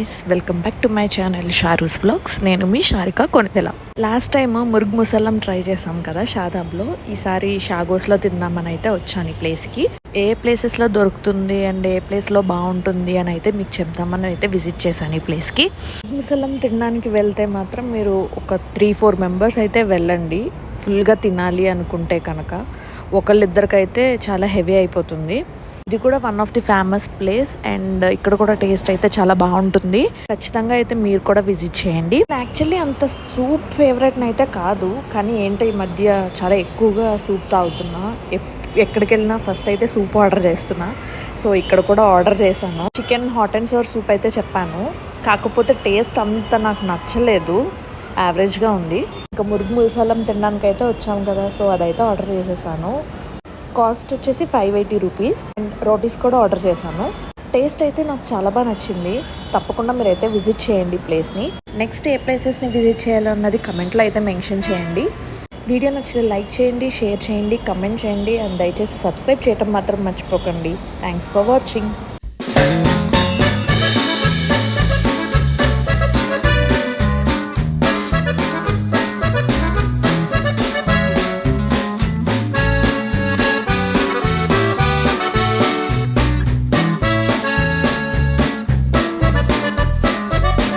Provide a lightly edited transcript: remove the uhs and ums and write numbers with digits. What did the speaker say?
Guys, welcome back to my channel Sharu's vlogs. నేను మీ షారిక Konidela. Last time మురుగ్ ముసల్లం try చేసాం కదా షాదాబ్లో. ఈసారి షాగోస్లో తిందామని అయితే వచ్చాను ఈ ప్లేస్కి. ఏ ప్లేసెస్లో దొరుకుతుంది అండ్ ఏ ప్లేస్లో బాగుంటుంది అని అయితే మీకు చెప్దామని అయితే విజిట్ చేశాను ఈ ప్లేస్కి. ముసల్లం తినడానికి వెళ్తే మాత్రం మీరు ఒక 3-4 మెంబర్స్ అయితే వెళ్ళండి, ఫుల్గా తినాలి అనుకుంటే కనుక. ఒకళ్ళిద్దరికైతే చాలా హెవీ అయిపోతుంది. ఇది కూడా one of the famous place and ఇక్కడ కూడా టేస్ట్ అయితే చాలా బాగుంటుంది. ఖచ్చితంగా అయితే మీరు కూడా విజిట్ చేయండి. యాక్చువల్లీ అంత సూప్ ఫేవరెట్ అయితే కాదు, కానీ ఏంటో ఈ మధ్య చాలా ఎక్కువగా సూప్ తాగుతున్నా. ఎక్కడికి వెళ్ళినా ఫస్ట్ అయితే సూప్ ఆర్డర్ చేస్తున్నా. సో ఇక్కడ కూడా ఆర్డర్ చేశాను. Chicken hot and sour soup అయితే చెప్పాను, కాకపోతే టేస్ట్ అంత నాకు నచ్చలేదు, యావరేజ్గా ఉంది. ఇంకా మురుగు ముసలం తినడానికి అయితే వచ్చాము కదా, సో అదైతే ఆర్డర్ చేసేసాను. కాస్ట్ వచ్చేసి 580 రూపీస్ అండ్ రోటీస్ కూడా ఆర్డర్ చేశాను. టేస్ట్ అయితే నాకు చాలా బాగా నచ్చింది. తప్పకుండా మీరైతే విజిట్ చేయండి ప్లేస్ని. నెక్స్ట్ ఏ ప్లేసెస్ని విజిట్ చేయాలన్నది కమెంట్లో అయితే మెన్షన్ చేయండి. వీడియో నచ్చితే లైక్ చేయండి, షేర్ చేయండి, కమెంట్ చేయండి అండ్ దయచేసి సబ్స్క్రైబ్ చేయడం మాత్రం మర్చిపోకండి. Thanks for watching.